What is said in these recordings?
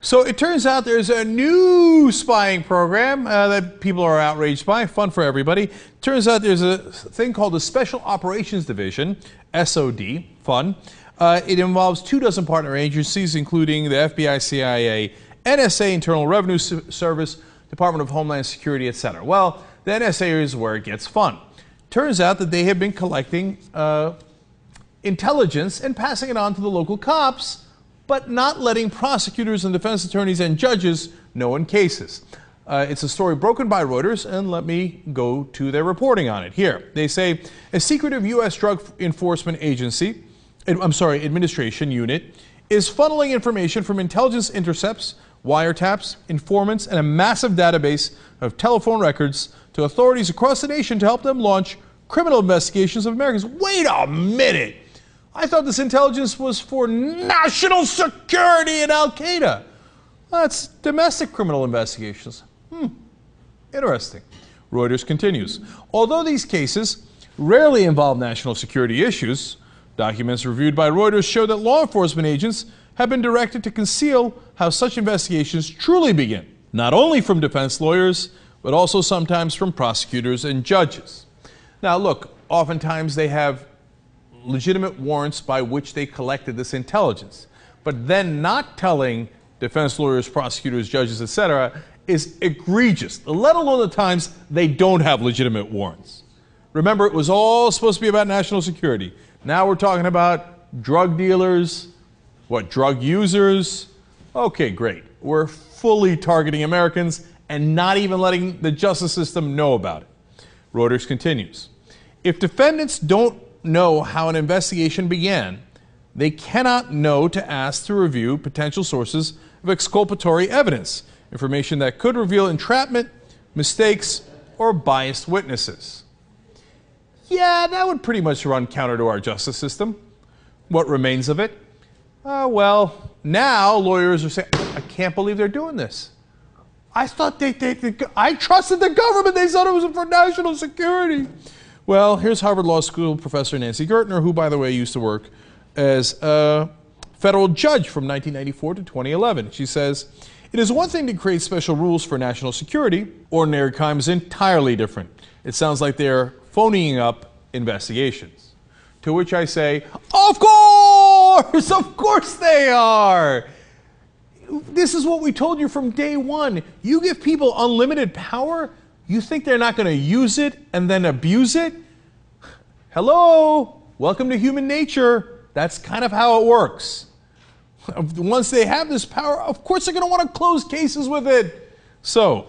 So it turns out there's a new spying program that people are outraged by. Fun for everybody. Turns out there's a thing called the Special Operations Division, SOD. Fun. It involves 24 partner agencies, including the FBI, CIA, NSA, Internal Revenue Service, Department of Homeland Security, etc. Well, the NSA is where it gets fun. Turns out that they have been collecting intelligence and passing it on to the local cops, but not letting prosecutors and defense attorneys and judges know in cases. It's a story broken by Reuters, and let me go to their reporting on it. Here, they say a secretive U.S. Drug Enforcement Administration unit is funneling information from intelligence intercepts, wiretaps, informants, and a massive database of telephone records to authorities across the nation to help them launch criminal investigations of Americans. Wait a minute! I thought this intelligence was for national security and Al-Qaeda. That's domestic criminal investigations. Interesting. Reuters continues. Although these cases rarely involve national security issues, documents reviewed by Reuters show that law enforcement agents have been directed to conceal how such investigations truly begin, not only from defense lawyers, but also sometimes from prosecutors and judges. Now look, oftentimes they have legitimate warrants by which they collected this intelligence, but then not telling defense lawyers, prosecutors, judges, etc. is egregious, let alone the times they don't have legitimate warrants. Remember, it was all supposed to be about national security. Now we're talking about drug dealers, drug users. Okay, great. We're fully targeting Americans and not even letting the justice system know about it. Reuters continues. If defendants don't know how an investigation began, they cannot know to ask to review potential sources of exculpatory evidence, information that could reveal entrapment, mistakes, or biased witnesses. Yeah, that would pretty much run counter to our justice system. What remains of it? Well, now lawyers are saying, I can't believe they're doing this. I thought I trusted the government. They thought it was for national security. Well, here's Harvard Law School professor Nancy Gertner, who, by the way, used to work as a federal judge from 1994 to 2011. She says, it is one thing to create special rules for national security. Ordinary crime is entirely different. It sounds like they're phoning up investigations. To which I say, of course they are. This is what we told you from day one. You give people unlimited power, you think they're not going to use it and then abuse it? Hello? Welcome to human nature. That's kind of how it works. Once they have this power, of course they're going to want to close cases with it. So,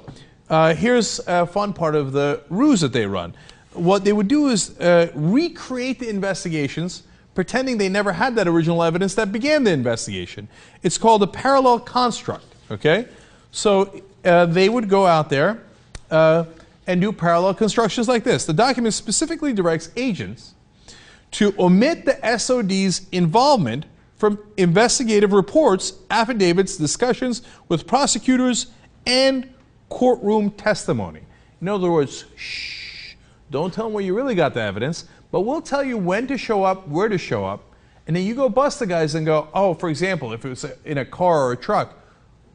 here's a fun part of the ruse that they run. What they would do is recreate the investigations, pretending they never had that original evidence that began the investigation. It's called a parallel construct, okay? So they would go out there and do parallel constructions like this. The document specifically directs agents to omit the SOD's involvement from investigative reports, affidavits, discussions with prosecutors, and courtroom testimony. In other words, shh, don't tell them where you really got the evidence, but we'll tell you when to show up, where to show up, and then you go bust the guys and go, oh, for example, if it was in a car or a truck,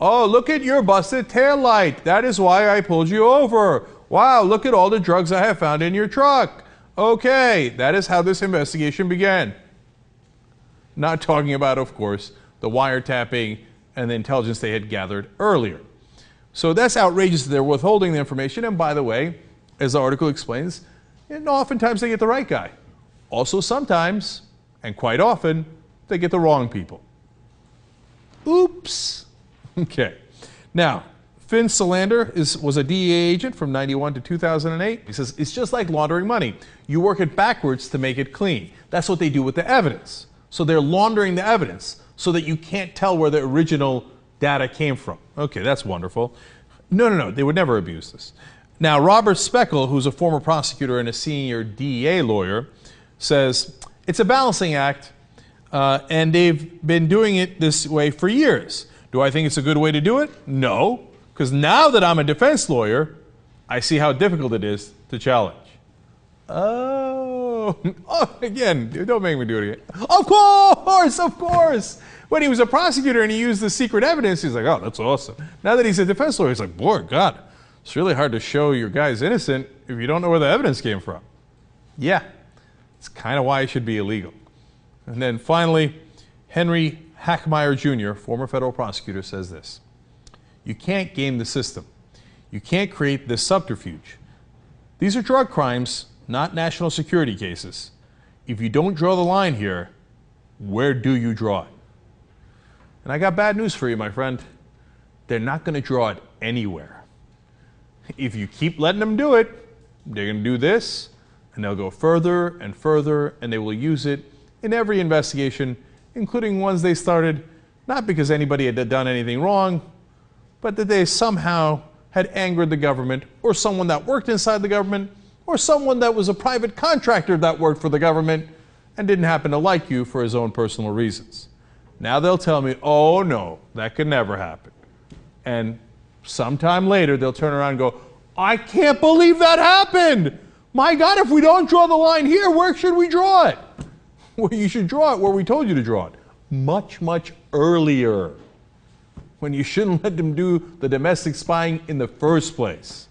oh, look at your busted taillight. That is why I pulled you over. Wow, look at all the drugs I have found in your truck. Okay, that is how this investigation began. Not talking about, of course, the wiretapping and the intelligence they had gathered earlier. So that's outrageous that they're withholding the information. And by the way, as the article explains, oftentimes they get the right guy. Also sometimes, and quite often, they get the wrong people. Oops. Okay. Now, Finn Salander was a DEA agent from 91 to 2008. He says, it's just like laundering money. You work it backwards to make it clean. That's what they do with the evidence. So they're laundering the evidence so that you can't tell where the original data came from. Okay, that's wonderful. No, they would never abuse this. Now, Robert Speckle, who's a former prosecutor and a senior DEA lawyer, says, it's a balancing act, and they've been doing it this way for years. Do I think it's a good way to do it? No, because now that I'm a defense lawyer, I see how difficult it is to challenge. Oh, again, don't make me do it again. Of course. When he was a prosecutor and he used the secret evidence, he's like, oh, that's awesome. Now that he's a defense lawyer, he's like, boy, God, it's really hard to show your guy's innocent if you don't know where the evidence came from. Yeah, it's kind of why it should be illegal. And then finally, Henry Hackmeyer Jr., former federal prosecutor, says this: you can't game the system. You can't create this subterfuge. These are drug crimes, not national security cases. If you don't draw the line here, where do you draw it? And I got bad news for you, my friend. They're not going to draw it anywhere. If you keep letting them do it, they're going to do this, and they'll go further and further, and they will use it in every investigation, including ones they started not because anybody had done anything wrong, but that they somehow had angered the government, or someone that worked inside the government, or someone that was a private contractor that worked for the government and didn't happen to like you for his own personal reasons. Now they'll tell me, oh no, that could never happen. And sometime later they'll turn around and go, I can't believe that happened. My God, if we don't draw the line here, where should we draw it? Well, you should draw it where we told you to draw it. Much, much earlier, when you shouldn't let them do the domestic spying in the first place.